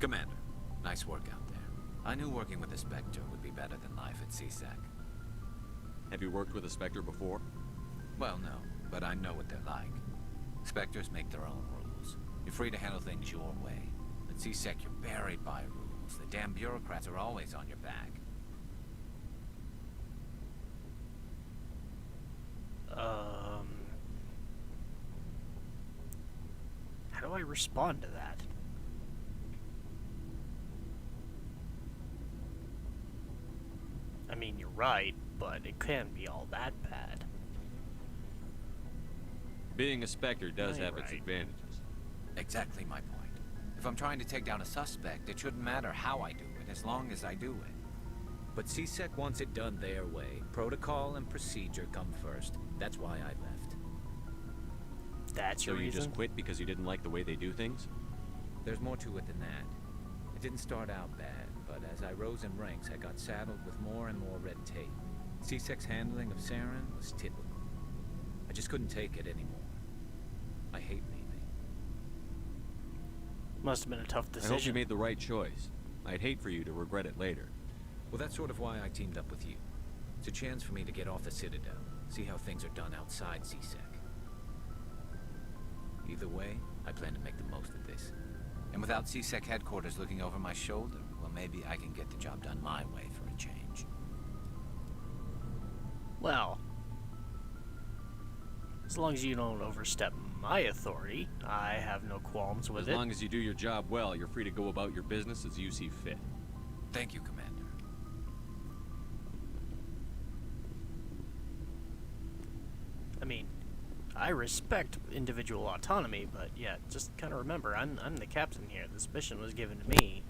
Commander, nice work out there. I knew working with a Spectre would be better than life at CSEC. Have you worked with a Spectre before? Well, no, but I know what they're like. Spectres make their own rules. You're free to handle things your way. At CSEC, you're buried by rules. The damn bureaucrats are always on your back. How do I respond to that? I mean, you're right, but it can't be all that bad. Being a Spectre does have its Right. advantages. Exactly my point. If I'm trying to take down a suspect, it shouldn't matter how I do it, as long as I do it. But CSEC wants it done their way. Protocol and procedure come first. That's why I left. That's So your you reason? just quit because you didn't like the way they do things? There's more to it than that. It didn't start out bad, but as I rose in ranks, I got saddled with more and more red tape. CSEC's handling of Saren was typical. I just couldn't take it anymore. I hate leaving. Must have been a tough I decision. hope you made the right choice. I'd hate for you to regret it later. Well, that's sort of why I teamed up with you. It's a chance for me to get off the Citadel, see how things are done outside CSEC. Either way, I plan to make the most of this. And without CSEC headquarters looking over my shoulder, well, maybe I can get the job done my way for a change. Well, as long as you don't overstep my authority, I have no qualms with As it. long as you do your job well, you're free to go about your business as you see fit. Thank you, Commander. I mean, I respect individual autonomy, but yeah, just kind of remember, I'm the captain here. This mission was given to me.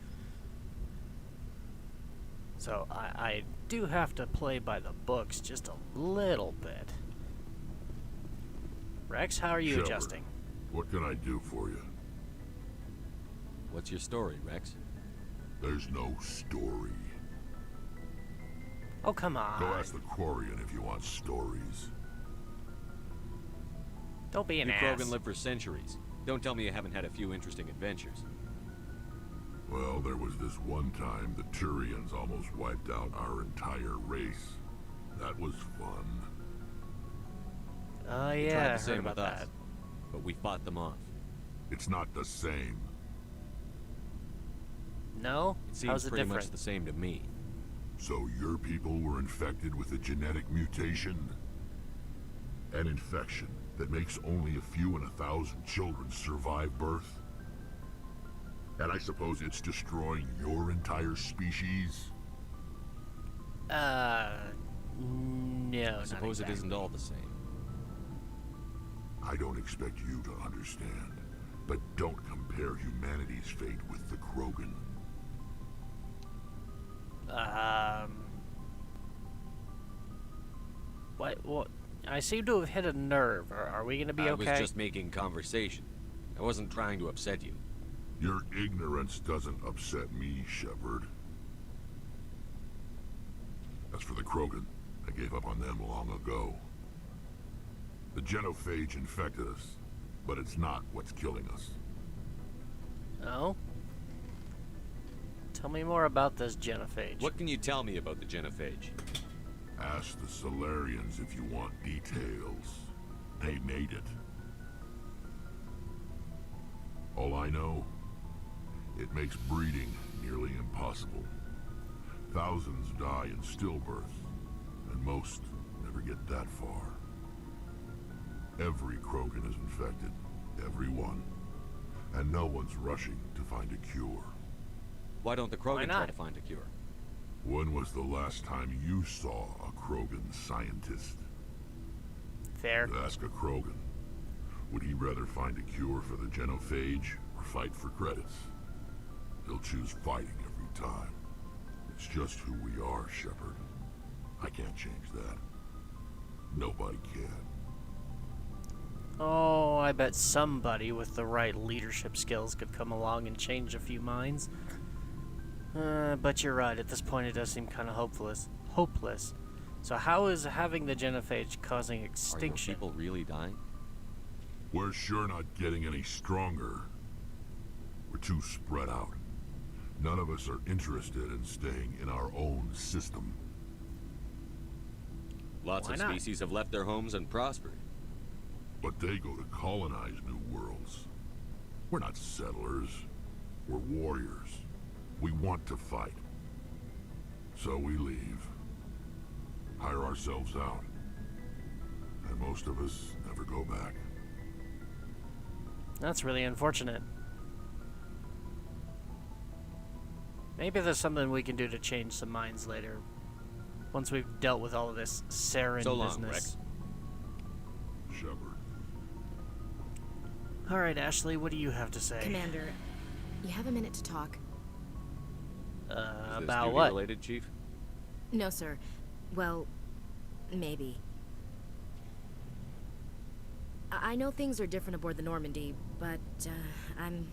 So I do have to play by the books just a little bit. Rex, how are you Shepard, adjusting? what can I do for you? What's your story, Rex? There's no story. Oh, come on. Go ask the Quarian if you want stories. Don't be an You ass. Krogan lived for centuries. Don't tell me you haven't had a few interesting adventures. Well, there was this one time the Turians almost wiped out our entire race. That was fun. Oh, They yeah, tried I the heard same about with that. us, but we fought them off. It's not the same. No? It seems How's it pretty different? much the same to me. So your people were infected with a genetic mutation? An infection that makes only a few in 1,000 children survive birth? And I suppose it's destroying your entire species? No, I suppose not it isn't exactly. all the same. I don't expect you to understand, but don't compare humanity's fate with the Krogan. What? I seem to have hit a nerve. Are we gonna be I okay? was just making conversation. I wasn't trying to upset you. Your ignorance doesn't upset me, Shepard. As for the Krogan, I gave up on them long ago. The genophage infected us, but it's not what's killing us. Oh? Tell me more about this genophage. What can you tell me about the genophage? Ask the Solarians if you want details. They made it. All I know, it makes breeding nearly impossible. Thousands die in stillbirth, and most never get that far. Every Krogan is infected, every one. And no one's rushing to find a cure. Why don't the Why Krogan not? try to find a cure? When was the last time you saw a Krogan scientist? Fair. Ask a Krogan. Would he rather find a cure for the genophage or fight for credits? He'll choose fighting every time. It's just who we are, Shepard. I can't change that. Nobody can. Oh, I bet somebody with the right leadership skills could come along and change a few minds. But you're right, at this point it does seem kind of hopeless. So how is having the genophage causing Are your extinction? people really dying? We're sure not getting any stronger. We're too spread out. None of us are interested in staying in our own system. Lots Why of not? species have left their homes and prospered. But they go to colonize new worlds. We're not settlers. We're warriors. We want to fight. So we leave. Hire ourselves out. And most of us never go back. That's really unfortunate. Maybe there's something we can do to change some minds later. Once we've dealt with all of this Saren So long, business. Shepard. Alright, Ashley, what do you have to say? Commander, you have a minute to talk? Is this About duty what? related, Chief? No, sir. Well, maybe. I know things are different aboard the Normandy, but I'm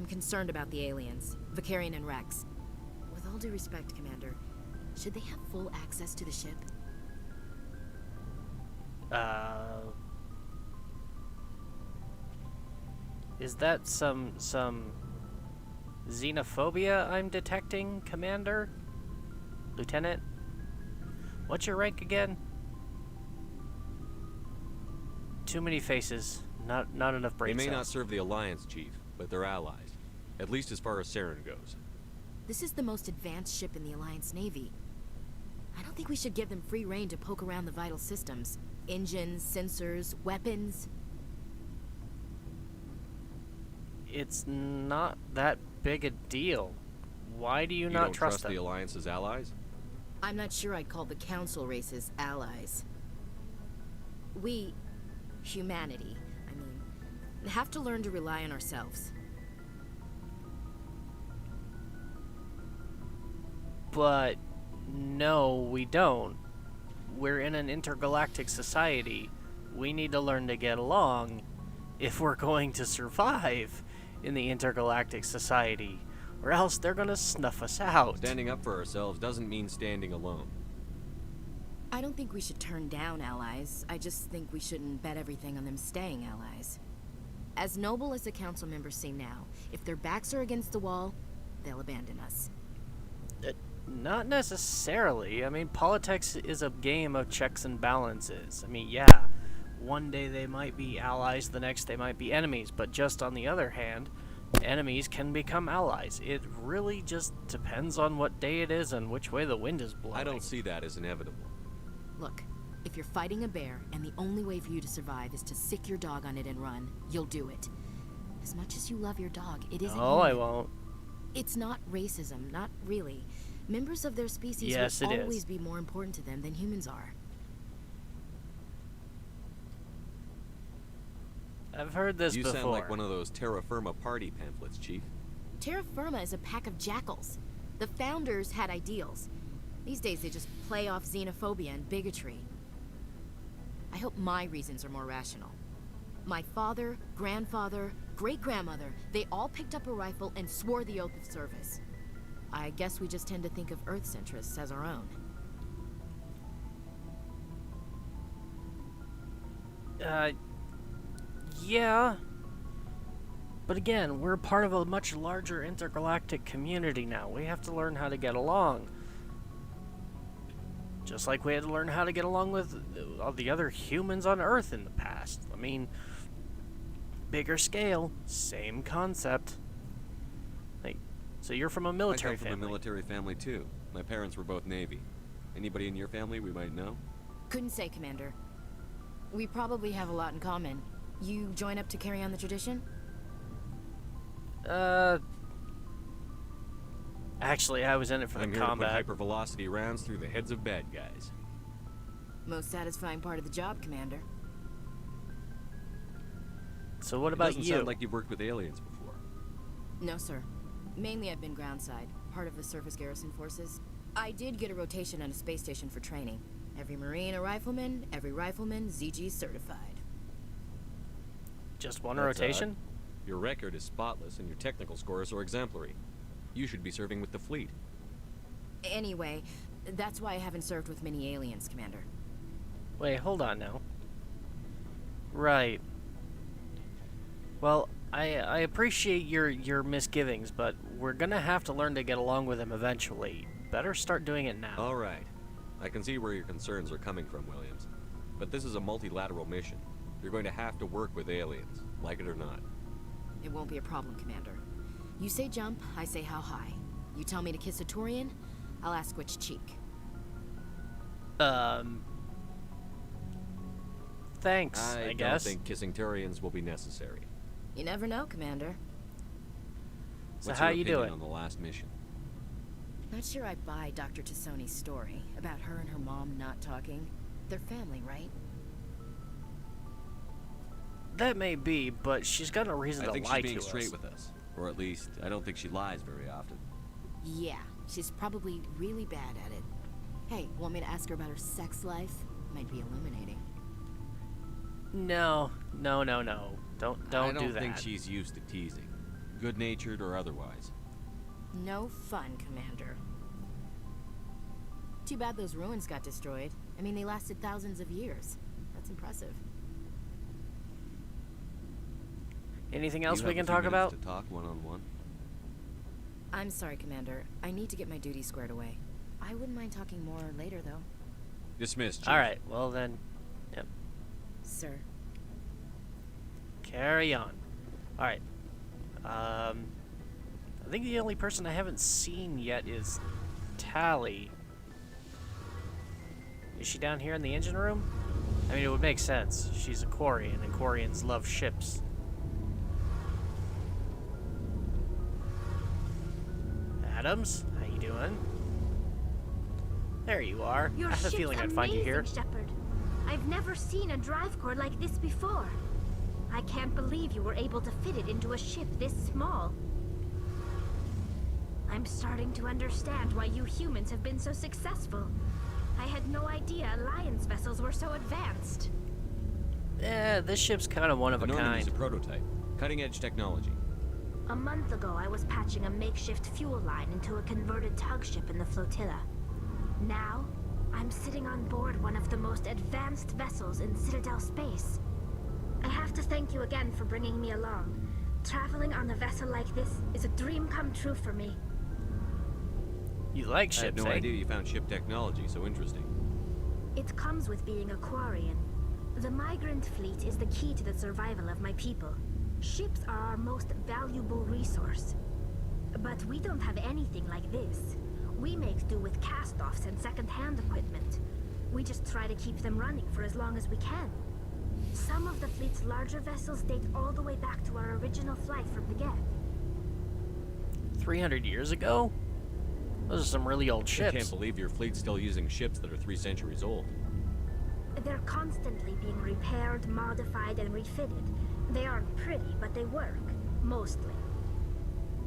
concerned about the aliens, Vicarian and Rex. With all due respect, Commander, should they have full access to the ship? Is that some xenophobia I'm detecting, Commander? Lieutenant? What's your rank again? Too many faces. Not enough They brain may not cells. serve the Alliance, Chief, but they're allies. At least as far as Saren goes. This is the most advanced ship in the Alliance Navy. I don't think we should give them free rein to poke around the vital systems. Engines, sensors, weapons. It's not that big a deal. Why do you, You not don't trust them? the Alliance's allies? I'm not sure I'd call the Council races allies. We, humanity, I mean, have to learn to rely on ourselves. But no, we don't. We're in an intergalactic society. We need to learn to get along if we're going to survive in the intergalactic society, or else they're gonna snuff us out. Standing up for ourselves doesn't mean standing alone. I don't think we should turn down allies. I just think we shouldn't bet everything on them staying allies. As noble as the Council members seem now, if their backs are against the wall, they'll abandon us. Not necessarily. I mean, politics is a game of checks and balances. I mean, yeah, one day they might be allies, the next they might be enemies, but just on the other hand, enemies can become allies. It really just depends on what day it is and which way the wind is blowing. I don't see that as inevitable. Look, if you're fighting a bear and the only way for you to survive is to sick your dog on it and run, you'll do it. As much as you love your dog, it isn't No, I human. won't. It's not racism, not really. Members of their species Yes, will it is. always be more important to them than humans are. I've heard this You before. sound like one of those Terra Firma party pamphlets, Chief. Terra Firma is a pack of jackals. The founders had ideals. These days they just play off xenophobia and bigotry. I hope my reasons are more rational. My father, grandfather, great-grandmother, they all picked up a rifle and swore the oath of service. I guess we just tend to think of Earth's interests as our own. Yeah. But again, we're part of a much larger intergalactic community now. We have to learn how to get along. Just like we had to learn how to get along with all the other humans on Earth in the past. I mean, bigger scale, same concept. Like, so you're from a military I come from family. a military family too. My parents were both Navy. Anybody in your family we might know? Couldn't say, Commander. We probably have a lot in common. You join up to carry on the tradition? Actually, I was in it for I'm the here combat. to put hypervelocity rounds through the heads of bad guys. Most satisfying part of the job, Commander. So what It about doesn't you? sound like you've worked with aliens before. No, sir. Mainly I've been groundside, part of the surface garrison forces. I did get a rotation on a space station for training. Every Marine a rifleman, every rifleman ZG certified. Just one That's rotation? Your record is spotless and your technical scores are exemplary. You should be serving with the fleet. Anyway, that's why I haven't served with many aliens, Commander. Wait, hold on now. Right. Well, I appreciate your misgivings, but we're gonna have to learn to get along with him eventually. Better start doing it now. All right. I can see where your concerns are coming from, Williams. But this is a multilateral mission. You're going to have to work with aliens, like it or not. It won't be a problem, Commander. You say jump, I say how high. You tell me to kiss a Turian, I'll ask which cheek. Thanks, I guess. don't think kissing Turians will be necessary. You never know, Commander. So What's how your you opinion doing? on the last mission? Not sure I buy Dr. Tassoni's story about her and her mom not talking. They're family, right? That may be, but she's got no reason I to think lie she's being to straight us. with us. Or at least, I don't think she lies very often. Yeah, she's probably really bad at it. Hey, want me to ask her about her sex life? Might be illuminating. No. Don't I do don't that. think she's used to teasing. Good-natured or otherwise. No fun, Commander. Too bad those ruins got destroyed. I mean, they lasted thousands of years. That's impressive. Anything else You we have can a few talk minutes about? to talk one-on-one? I'm sorry, Commander. I need to get my duties squared away. I wouldn't mind talking more later, though. Dismissed, Chief. All right. Well then, yep. Sir. Carry on. All right. I think the only person I haven't seen yet is Tally. Is she down here in the engine room? I mean, it would make sense. She's a Quarian, and Quarians love ships. Adams, how you doing? There you are. Your I had a ship's feeling I'd find you here. amazing, Shepard. I've never seen a drive core like this before. I can't believe you were able to fit it into a ship this small. I'm starting to understand why you humans have been so successful. I had no idea Alliance vessels were so advanced. This ship's kind of one of The a Norman kind. is a prototype. Cutting-edge technology. A month ago, I was patching a makeshift fuel line into a converted tug ship in the flotilla. Now, I'm sitting on board one of the most advanced vessels in Citadel space. I have to thank you again for bringing me along. Traveling on a vessel like this is a dream come true for me. You like I had ships, no eh? idea you found ship technology so interesting. It comes with being a Quarian. The migrant fleet is the key to the survival of my people. Ships are our most valuable resource. But we don't have anything like this. We make do with cast-offs and second-hand equipment. We just try to keep them running for as long as we can. Some of the fleet's larger vessels date all the way back to our original flight from the get. 300 years ago? Those are some really old I ships. can't believe your fleet's still using ships that are 3 centuries old. They're constantly being repaired, modified, and refitted. They aren't pretty, but they work. Mostly.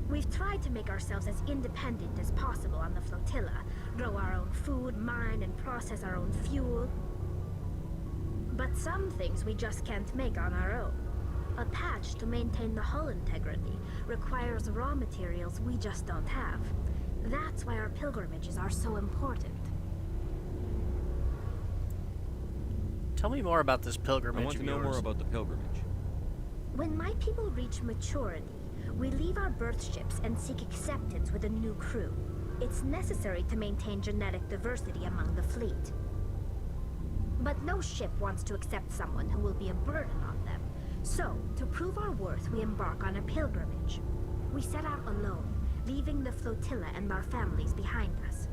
We've tried to make ourselves as independent as possible on the flotilla. Grow our own food, mine, and process our own fuel. But some things we just can't make on our own. A patch to maintain the hull integrity requires raw materials we just don't have. That's why our pilgrimages are so important. Tell me more about this pilgrimage I want to of know yours. more about the pilgrimage. When my people reach maturity, we leave our birth ships and seek acceptance with a new crew. It's necessary to maintain genetic diversity among the fleet. But no ship wants to accept someone who will be a burden on them. So, to prove our worth, we embark on a pilgrimage. We set out alone, leaving the flotilla and our families behind us.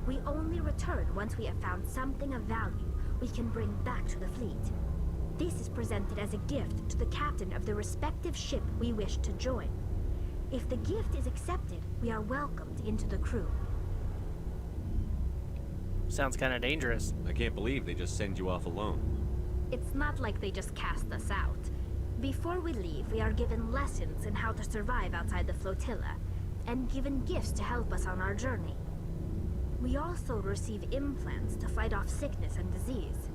We only return once we have found something of value we can bring back to the fleet. This is presented as a gift to the captain of the respective ship we wish to join. If the gift is accepted, we are welcomed into the crew. Sounds kind of dangerous. I can't believe they just send you off alone. It's not like they just cast us out. Before we leave, we are given lessons in how to survive outside the flotilla, and given gifts to help us on our journey. We also receive implants to fight off sickness and disease.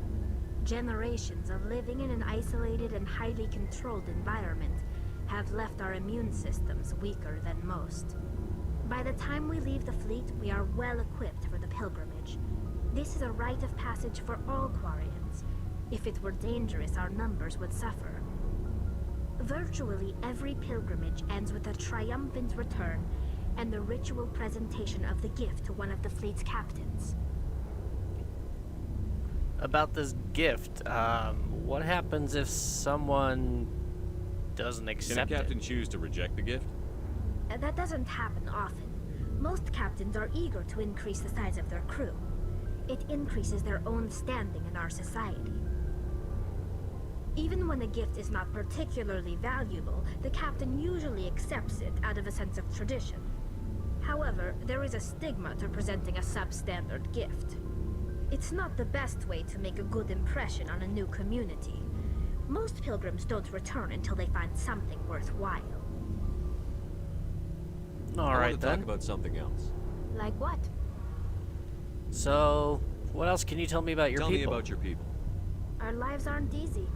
Generations of living in an isolated and highly controlled environment have left our immune systems weaker than most. By the time we leave the fleet, we are well equipped for the pilgrimage. This is a rite of passage for all Quarians. If it were dangerous, our numbers would suffer. Virtually every pilgrimage ends with a triumphant return and the ritual presentation of the gift to one of the fleet's captains. About this gift, what happens if someone doesn't Can a accept captain it? choose to reject the gift? That doesn't happen often. Most captains are eager to increase the size of their crew. It increases their own standing in our society. Even when a gift is not particularly valuable, the captain usually accepts it out of a sense of tradition. However, there is a stigma to presenting a substandard gift. It's not the best way to make a good impression on a new community. Most pilgrims don't return until they find something worthwhile. I All want right to then. talk about something else. Like what? So, what else can you tell me about your Tell people? me about your people. Our lives aren't easy.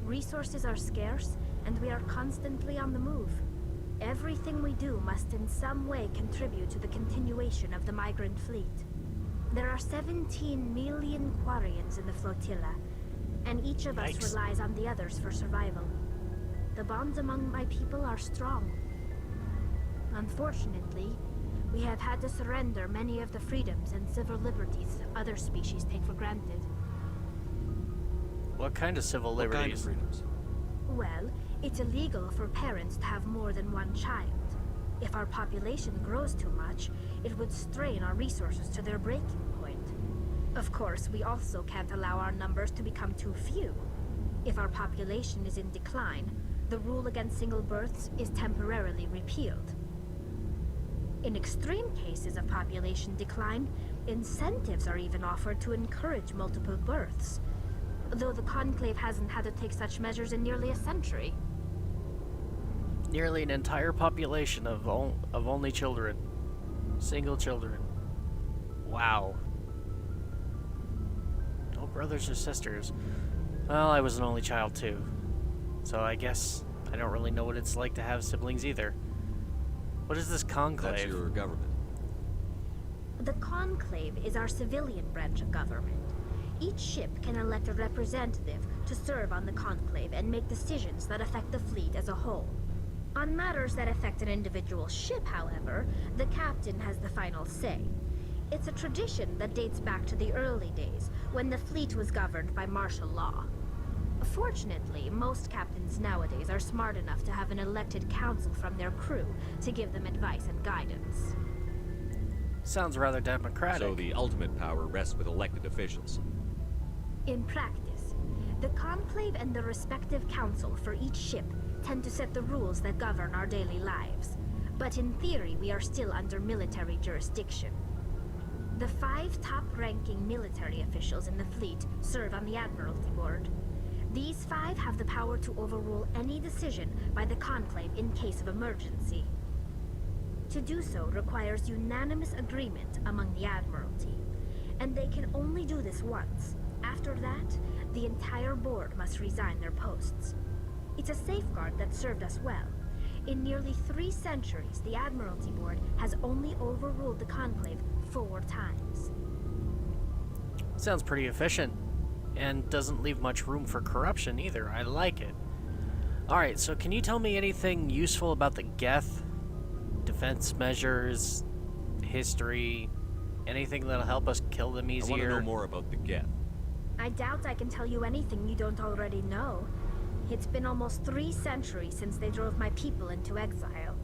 Resources are scarce, and we are constantly on the move. Everything we do must in some way contribute to the continuation of the migrant fleet. There are 17 million Quarians in the flotilla, and each of us Yikes. relies on the others for survival. The bonds among my people are strong. Unfortunately, we have had to surrender many of the freedoms and civil liberties other species take for granted. What kind of civil What kind of liberties? freedoms? Well, it's illegal for parents to have more than one child. If our population grows too much, it would strain our resources to their breaking point. Of course, we also can't allow our numbers to become too few. If our population is in decline, the rule against single births is temporarily repealed. In extreme cases of population decline, incentives are even offered to encourage multiple births, though the Conclave hasn't had to take such measures in nearly a century. Nearly an entire population of only children. Single children. Wow. No brothers or sisters. Well, I was an only child too. So I guess I don't really know what it's like to have siblings either. What is this conclave? That's your government. The Conclave is our civilian branch of government. Each ship can elect a representative to serve on the Conclave and make decisions that affect the fleet as a whole. On matters that affect an individual ship, however, the captain has the final say. It's a tradition that dates back to the early days, when the fleet was governed by martial law. Fortunately, most captains nowadays are smart enough to have an elected council from their crew to give them advice and guidance. Sounds rather democratic. So the ultimate power rests with elected officials. In practice, the Conclave and the respective council for each ship tend to set the rules that govern our daily lives. But in theory, we are still under military jurisdiction. The 5 top-ranking military officials in the fleet serve on the Admiralty Board. These 5 have the power to overrule any decision by the Conclave in case of emergency. To do so requires unanimous agreement among the Admiralty, and they can only do this once. After that, the entire board must resign their posts. It's a safeguard that served us well. In nearly 3 centuries, the Admiralty Board has only overruled the Conclave 4 times. Sounds pretty efficient. And doesn't leave much room for corruption either. I like it. Alright, so can you tell me anything useful about the Geth? Defense measures, history, anything that'll help us kill them I want to easier? know more about the Geth. I doubt I can tell you anything you don't already know. It's been almost 3 centuries since they drove my people into exile.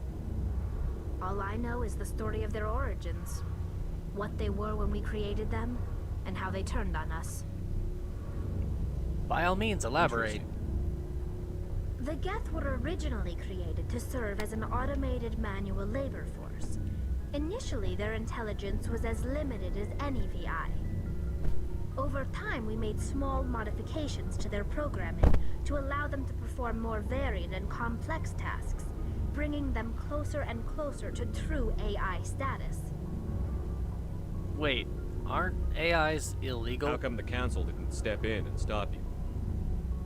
All I know is the story of their origins, what they were when we created them, and how they turned on us. By all means, elaborate. The Geth were originally created to serve as an automated manual labor force. Initially, their intelligence was as limited as any VI. Over time, we made small modifications to their programming to allow them to perform more varied and complex tasks, bringing them closer and closer to true AI status. Wait, aren't AIs illegal? How come the council didn't step in and stop you?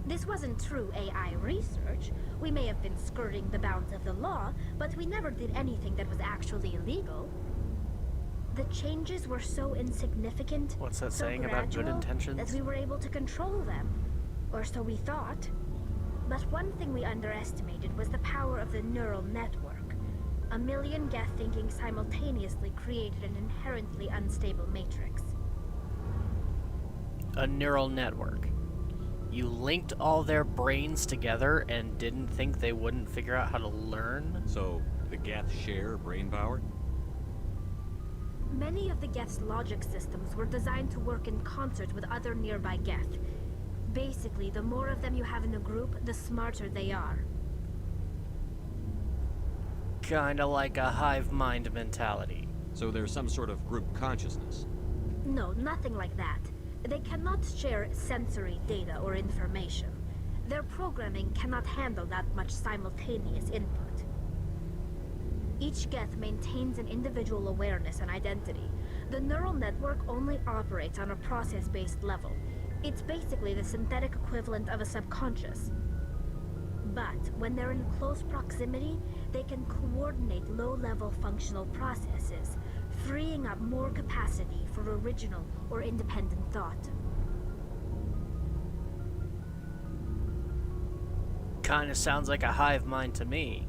This wasn't true AI research. We may have been skirting the bounds of the law, but we never did anything that was actually illegal. The changes were so insignificant, What's that so saying about good gradual, intentions? that we were able to control them. Or so we thought. But one thing we underestimated was the power of the neural network. A million Geth thinking simultaneously created an inherently unstable matrix. A neural network. You linked all their brains together and didn't think they wouldn't figure out how to learn? So, the Geth share brain power? Many of the Geth's logic systems were designed to work in concert with other nearby Geth. Basically, the more of them you have in a group, the smarter they are. Kinda like a hive mind mentality. So there's some sort of group consciousness. No, nothing like that. They cannot share sensory data or information. Their programming cannot handle that much simultaneous input. Each Geth maintains an individual awareness and identity. The neural network only operates on a process-based level. It's basically the synthetic equivalent of a subconscious. But when they're in close proximity, they can coordinate low-level functional processes, freeing up more capacity for original or independent thought. Kinda sounds like a hive mind to me.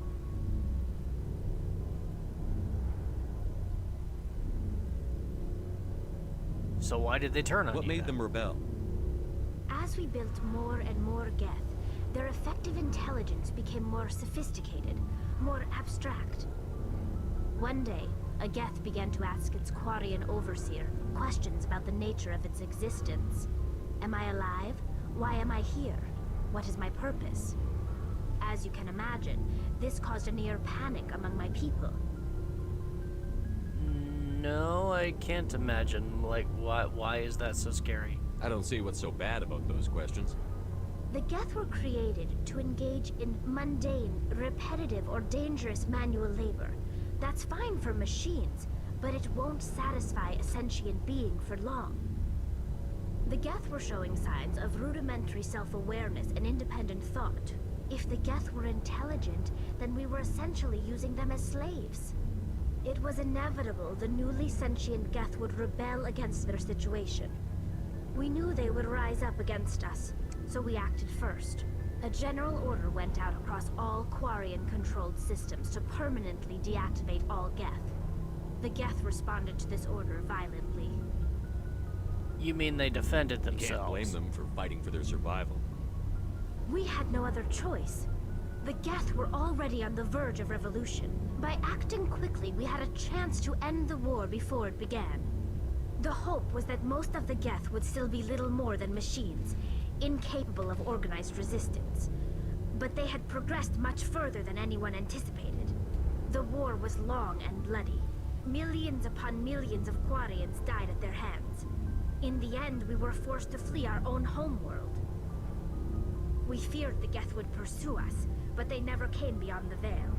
So why did they turn on What you made then? them rebel? As we built more and more Geth, their effective intelligence became more sophisticated, more abstract. One day, a Geth began to ask its Quarian overseer questions about the nature of its existence. Am I alive? Why am I here? What is my purpose? As you can imagine, this caused a near panic among my people. No, I can't imagine. Like, why is that so scary? I don't see what's so bad about those questions. The Geth were created to engage in mundane, repetitive, or dangerous manual labor. That's fine for machines, but it won't satisfy a sentient being for long. The Geth were showing signs of rudimentary self-awareness and independent thought. If the Geth were intelligent, then we were essentially using them as slaves. It was inevitable the newly sentient Geth would rebel against their situation. We knew they would rise up against us, so we acted first. A general order went out across all Quarian-controlled systems to permanently deactivate all Geth. The Geth responded to this order violently. You mean they defended You themselves? can't blame them for fighting for their survival. We had no other choice. The Geth were already on the verge of revolution. By acting quickly, we had a chance to end the war before it began. The hope was that most of the Geth would still be little more than machines, incapable of organized resistance. But they had progressed much further than anyone anticipated. The war was long and bloody. Millions upon millions of Quarians died at their hands. In the end, we were forced to flee our own homeworld. We feared the Geth would pursue us, but they never came beyond the veil.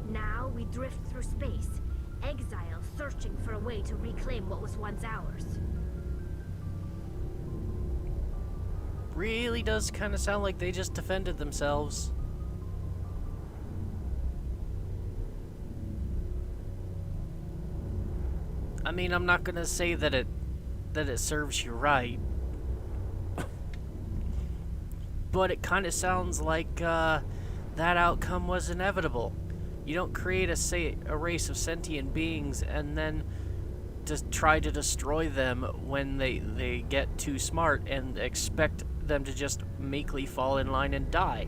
Now we drift through space, exile searching for a way to reclaim what was once ours. Really does kind of sound like they just defended themselves. I mean, I'm not gonna say that it serves you right, but it kind of sounds like that outcome was inevitable. You don't create a race of sentient beings and then just try to destroy them when they get too smart and expect them to just meekly fall in line and die.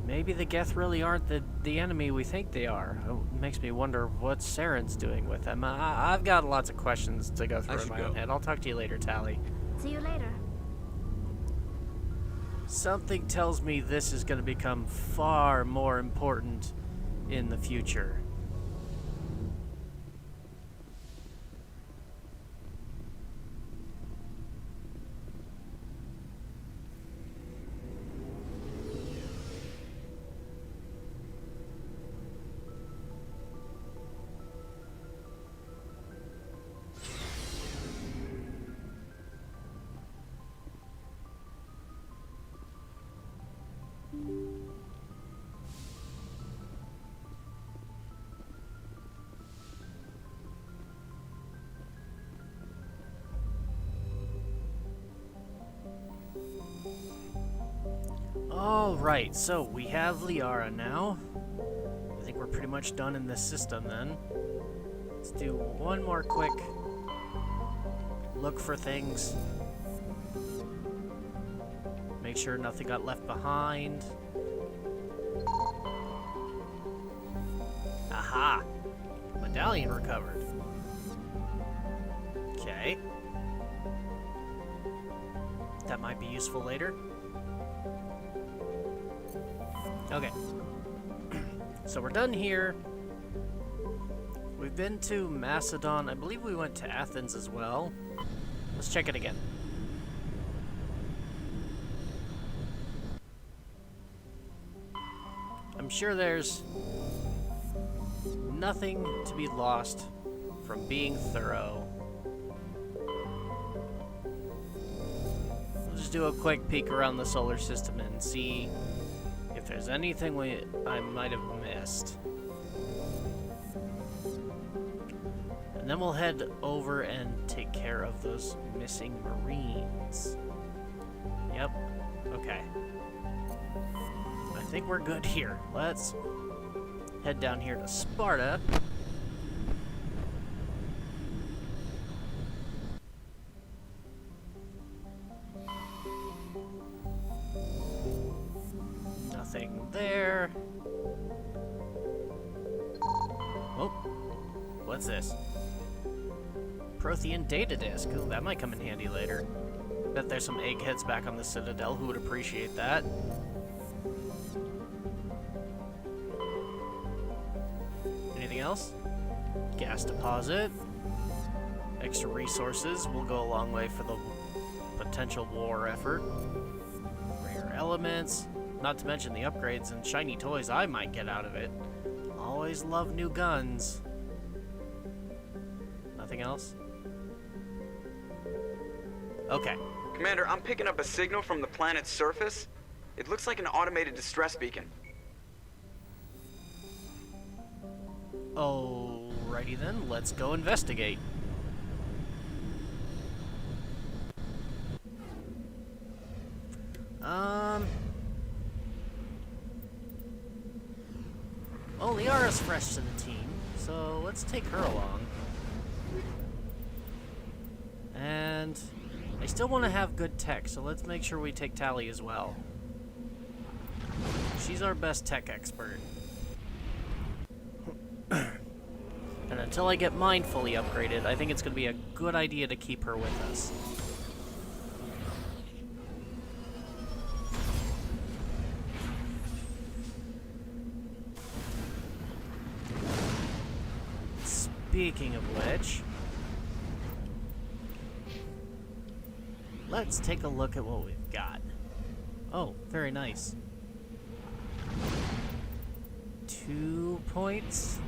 Maybe the Geth really aren't the enemy we think they are. It makes me wonder what Saren's doing with them. I've got lots of questions to go through in my own head. I'll talk to you later, Tally. See you later. Something tells me this is going to become far more important in the future. Alright, so we have Liara now. I think we're pretty much done in this system then. Let's do one more quick look for things. Make sure nothing got left behind. Aha! Medallion recovered. Okay. That might be useful later. Okay. So we're done here. We've been to Macedon. I believe we went to Athens as well. Let's check it again. I'm sure there's nothing to be lost from being thorough. We'll just do a quick peek around the solar system and see if there's anything I might have missed. And then we'll head over and take care of those missing Marines. Yep. Okay. I think we're good here. Let's head down here to Sparta. Nothing there. Oh, what's this? Prothean data disk. Ooh, that might come in handy later. Bet there's some eggheads back on the Citadel who would appreciate that. Anything else? Gas deposit. Extra resources will go a long way for the potential war effort. Rare elements. Not to mention the upgrades and shiny toys I might get out of it. Always love new guns. Nothing else? Okay. Commander, I'm picking up a signal from the planet's surface. It looks like an automated distress beacon. Alrighty then, let's go investigate. Well, Liara's fresh to the team, so let's take her along. And I still want to have good tech, so let's make sure we take Tally as well. She's our best tech expert. And until I get mine fully upgraded, I think it's going to be a good idea to keep her with us. Speaking of which, let's take a look at what we've got. Oh, very nice. 2 points.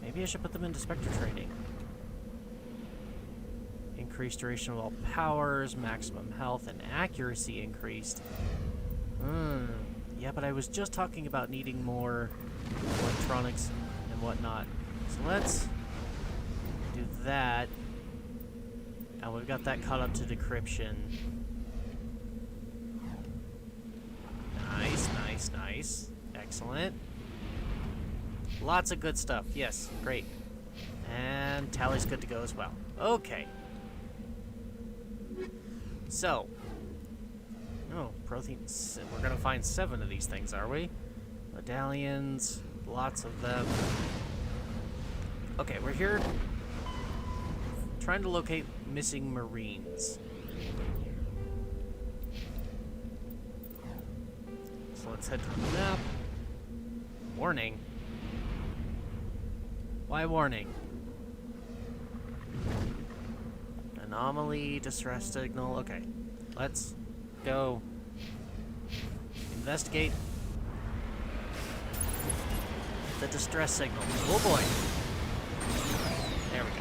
Maybe I should put them into Spectre training. Increased duration of all powers, maximum health, and accuracy increased. Yeah, but I was just talking about needing more electronics and whatnot. So let's do that. And we've got that caught up to decryption. Nice, nice, nice. Excellent. Lots of good stuff. Yes, great. And Tally's good to go as well. Okay. So. Oh, proteins. We're going to find 7 of these things, are we? Medallions. Lots of them. Okay, we're here trying to locate missing Marines. So let's head to the map. Warning. Why warning? Anomaly, distress signal. Okay, let's go investigate the distress signal. Oh boy. There we go.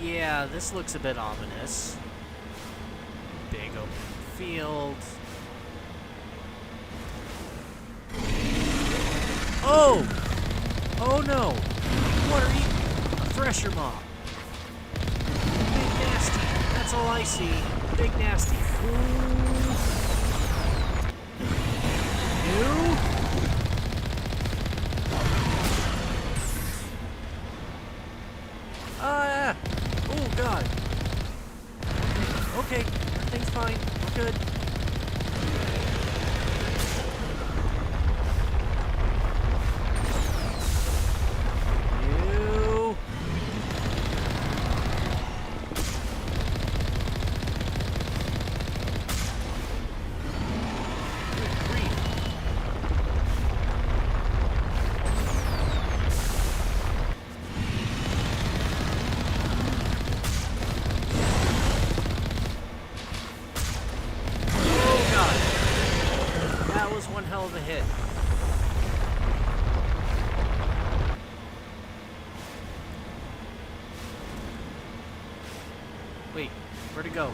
Yeah, this looks a bit ominous. Big open field. Oh! Oh no! What are you? A thresher mob. Big nasty. That's all I see. Big nasty. Ooh. You? Oh god. Okay, everything's fine. We're good. You. Good grief. That was one hell of a hit. Wait, where'd it go?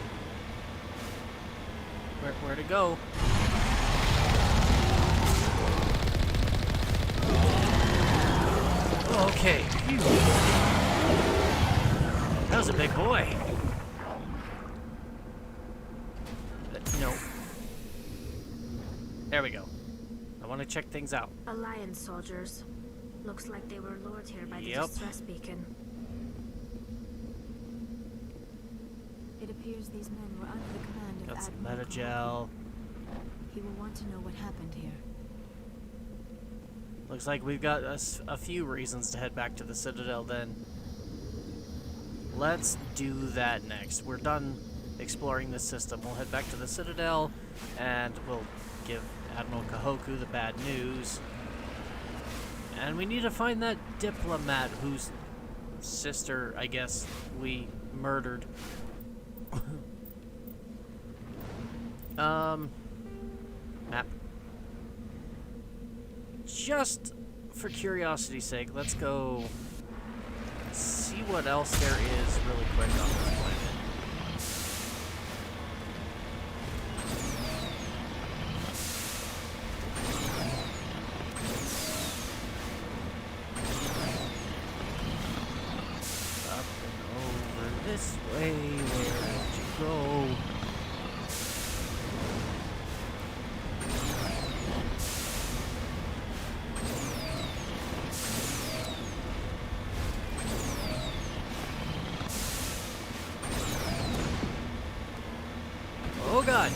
Where'd it go? Oh, okay. Phew. That was a big boy. No. There we go. I want to check things out. Alliance soldiers. Looks like they were lured here by the Yep. distress beacon. It appears these men were under the command of Got some Admiral metagel. He will want to know what happened here. Looks like we've got a few reasons to head back to the Citadel then. Let's do that next. We're done exploring this system. We'll head back to the Citadel and we'll give Admiral Kahoku the bad news. And we need to find that diplomat whose sister, I guess, we murdered. Map. Just for curiosity's sake, let's go see what else there is really quick on this planet. Up and over this way, where did you go? Oh god.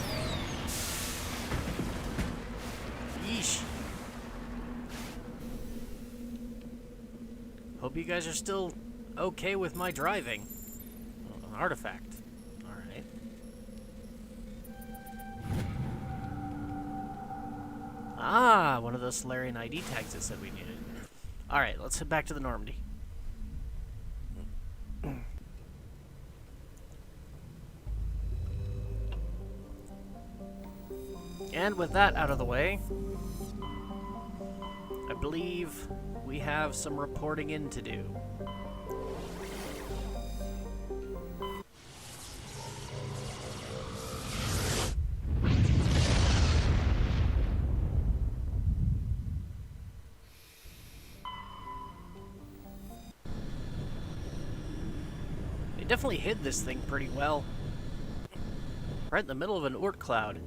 Yeesh. Hope you guys are still okay with my driving. Oh, an artifact. Alright. Ah, one of those Solarian ID tags that said we needed. Alright, let's head back to the Normandy. And with that out of the way, I believe we have some reporting in to do. They definitely hid this thing pretty well. Right in the middle of an Oort cloud.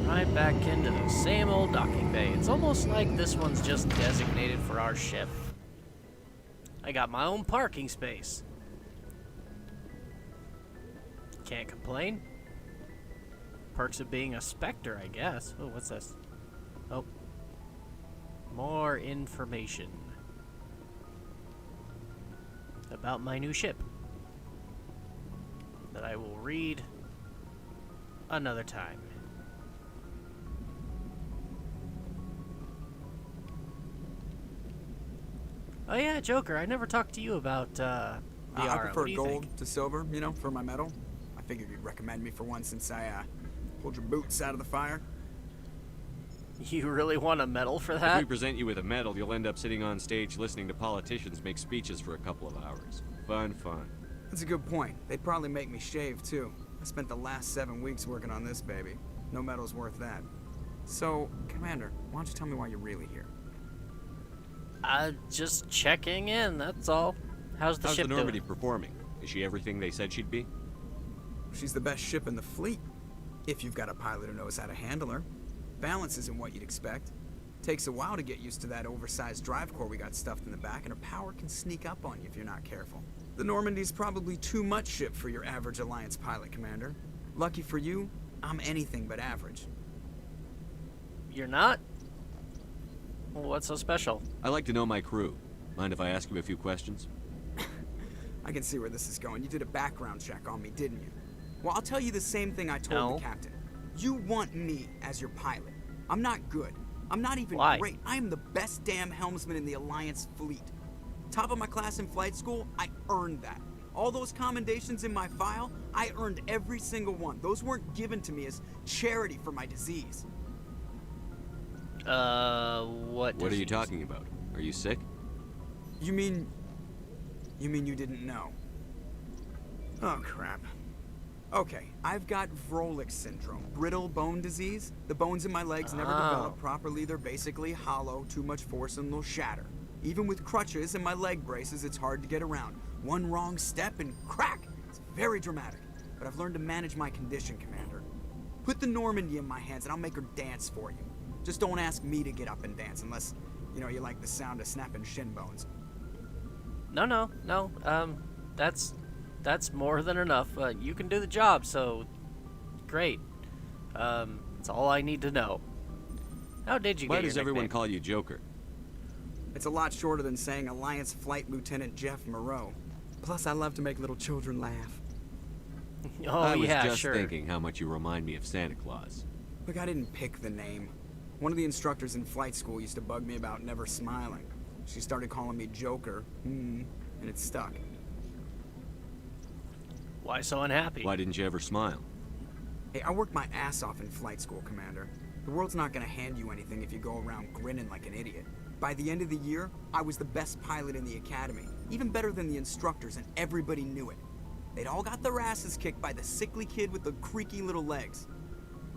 Right back into the same old docking bay. It's almost like this one's just designated for our ship. I got my own parking space. Can't complain. Perks of being a Spectre, I guess. Oh, what's this? Oh. More information about my new ship that I will read another time. Oh yeah, Joker, I never talked to you about the I aura. prefer What do you gold think? to silver, you know, for my metal. I figured you'd recommend me for one since I pulled your boots out of the fire. You really want a medal for If that? we present you with a medal, you'll end up sitting on stage listening to politicians make speeches for a couple of hours. Fun, fun. That's a good point. They'd probably make me shave, too. I spent the last 7 weeks working on this baby. No medal's worth that. So, Commander, why don't you tell me why you're really here? Just checking in, that's all. How's the ship the Normandy doing? performing? Is she everything they said she'd be? She's the best ship in the fleet. If you've got a pilot who knows how to handle her. Balance isn't what you'd expect. Takes a while to get used to that oversized drive core we got stuffed in the back, and her power can sneak up on you if you're not careful. The Normandy's probably too much ship for your average Alliance pilot, Commander. Lucky for you, I'm anything but average. You're not? Well, what's so special? I like to know my crew. Mind if I ask you a few questions? I can see where this is going. You did a background check on me, didn't you? Well, I'll tell you the same thing I told the captain. You want me as your pilot. I'm not good. I'm not even great. I am the best damn helmsman in the Alliance fleet. Top of my class in flight school, I earned that. All those commendations in my file, I earned every single one. Those weren't given to me as charity for my disease. What are you talking about? Are you sick? You mean you didn't know? Oh, crap. Okay, I've got Vrolik syndrome, brittle bone disease. The bones in my legs never develop properly. They're basically hollow, too much force and they'll shatter. Even with crutches and my leg braces, it's hard to get around. One wrong step and crack! It's very dramatic. But I've learned to manage my condition, Commander. Put the Normandy in my hands and I'll make her dance for you. Just don't ask me to get up and dance unless, you like the sound of snapping shin bones. No. That's more than enough. You can do the job, so great. That's all I need to know. How did you get your Why does everyone nickname? call you Joker? It's a lot shorter than saying Alliance Flight Lieutenant Jeff Moreau. Plus, I love to make little children laugh. I was just thinking how much you remind me of Santa Claus. Look, I didn't pick the name. One of the instructors in flight school used to bug me about never smiling. She started calling me Joker, and it stuck. Why so unhappy? Why didn't you ever smile? Hey, I worked my ass off in flight school, Commander. The world's not gonna hand you anything if you go around grinning like an idiot. By the end of the year, I was the best pilot in the academy, even better than the instructors, and everybody knew it. They'd all got their asses kicked by the sickly kid with the creaky little legs.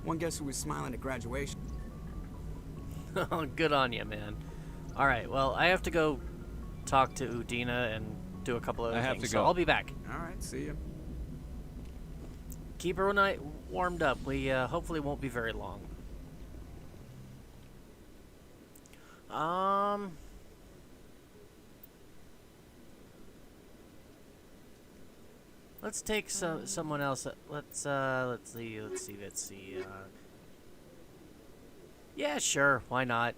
One guess who was smiling at graduation? Good on you, man. All right, well, I have to go talk to Udina and do a couple of things, so I'll be back. All right, see ya. Keep her night warmed up. We hopefully won't be very long. Let's take someone else. Let's see. Yeah, sure. Why not?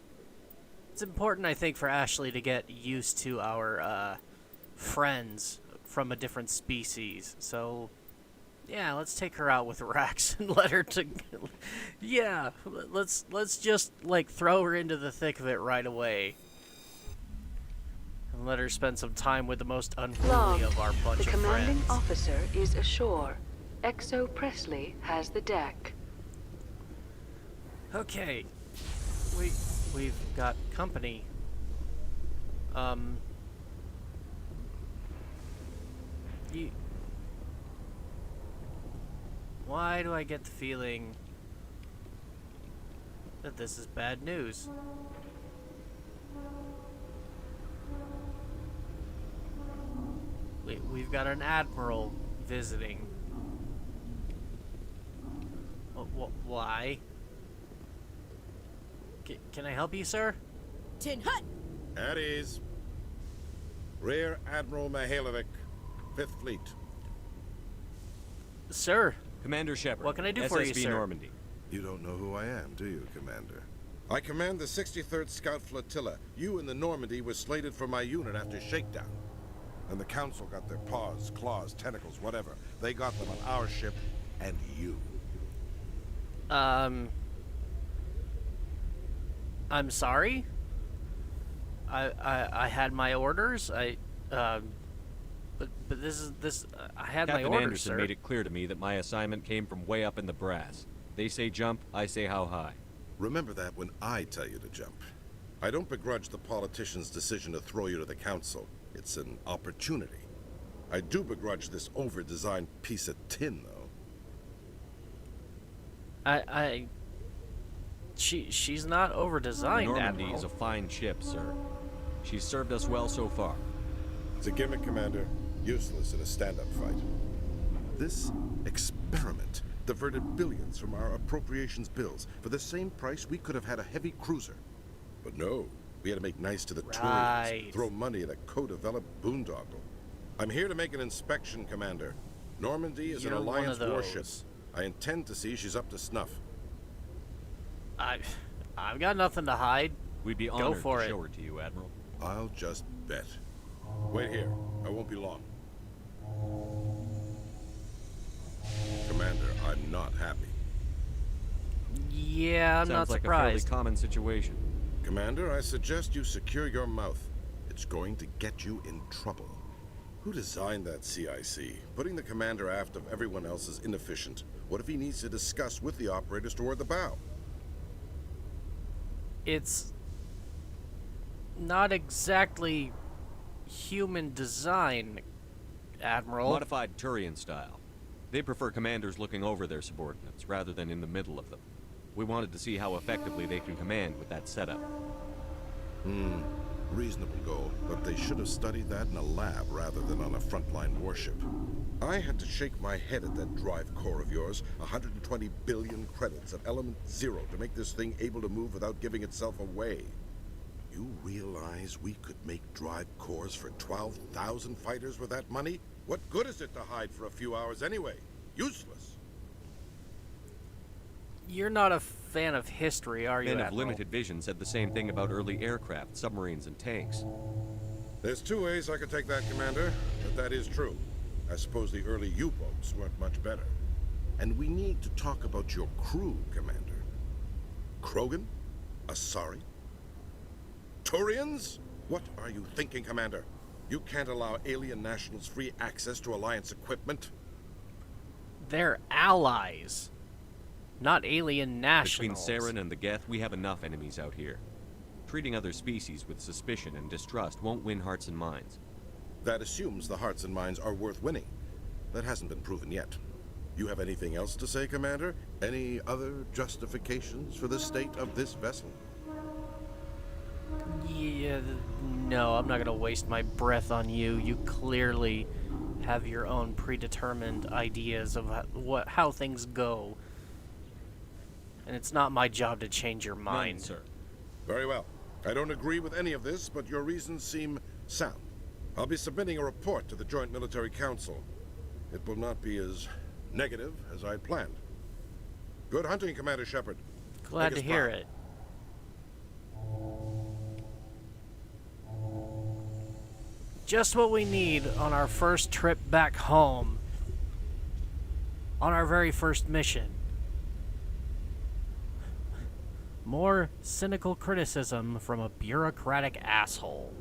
It's important, I think, for Ashley to get used to our friends from a different species. So, yeah, let's take her out with Rax and let her to. Yeah, let's just like throw her into the thick of it right away. And let her spend some time with the most unruly of our bunch of friends. The commanding officer is ashore. Exo Presley has the deck. Okay. We've got company. Why do I get the feeling that this is bad news? We've got an admiral visiting. Why? Can I help you, sir? Tin Hut! At ease. Rear Admiral Mihailovic, 5th Fleet. Sir. Commander Shepard. What can I do for you, SSV sir? Normandy. You don't know who I am, do you, Commander? I command the 63rd Scout Flotilla. You and the Normandy were slated for my unit after shakedown. And the Council got their paws, claws, tentacles, whatever. They got them on our ship, and you. I'm sorry? I had my orders. But this I had Captain my orders, Anderson sir. made it clear to me that my assignment came from way up in the brass. They say jump, I say how high. Remember that when I tell you to jump. I don't begrudge the politician's decision to throw you to the Council. It's an opportunity. I do begrudge this over-designed piece of tin, though. She's not over-designed, Normandy Admiral. is a fine ship, sir. She's served us well so far. It's a gimmick, Commander. Useless in a stand-up fight. This experiment diverted billions from our appropriations bills. For the same price, we could have had a heavy cruiser. But no, we had to make nice to the Turians, throw money at a co-developed boondoggle. I'm here to make an inspection, Commander. Normandy is You're an one Alliance of warship. those. I intend to see she's up to snuff. I've got nothing to hide. We'd be Go honored for to it. show her to you, Admiral. I'll just bet. Wait here. I won't be long. Commander, I'm not happy. Yeah, I'm not Sounds like surprised. a fairly common situation. Commander, I suggest you secure your mouth. It's going to get you in trouble. Who designed that CIC? Putting the commander aft of everyone else is inefficient. What if he needs to discuss with the operators toward the bow? It's not exactly human design, Admiral. Modified Turian style. They prefer commanders looking over their subordinates rather than in the middle of them. We wanted to see how effectively they can command with that setup. Reasonable goal, but they should have studied that in a lab rather than on a frontline warship. I had to shake my head at that drive core of yours. 120 billion credits at element 0 to make this thing able to move without giving itself away. You realize we could make drive cores for 12,000 fighters with that money? What good is it to hide for a few hours anyway? Useless. You're not a fan of history, are you, Men of Admiral? limited vision said the same thing about early aircraft, submarines, and tanks. There's two ways I could take that, Commander, but that is true. I suppose the early U-boats weren't much better. And we need to talk about your crew, Commander. Krogan? Asari? Turians? What are you thinking, Commander? You can't allow alien nationals free access to Alliance equipment? They're allies, not alien nationals. Between Saren and the Geth, we have enough enemies out here. Treating other species with suspicion and distrust won't win hearts and minds. That assumes the hearts and minds are worth winning. That hasn't been proven yet. You have anything else to say, Commander? Any other justifications for the state of this vessel? Yeah, no, I'm not gonna waste my breath on you. You clearly have your own predetermined ideas of how things go. And it's not my job to change your mind. None, sir. Very well. I don't agree with any of this, but your reasons seem sound. I'll be submitting a report to the Joint Military Council. It will not be as negative as I'd planned. Good hunting, Commander Shepard. Glad to hear it. Just what we need on our first trip back home. On our very first mission. More cynical criticism from a bureaucratic asshole.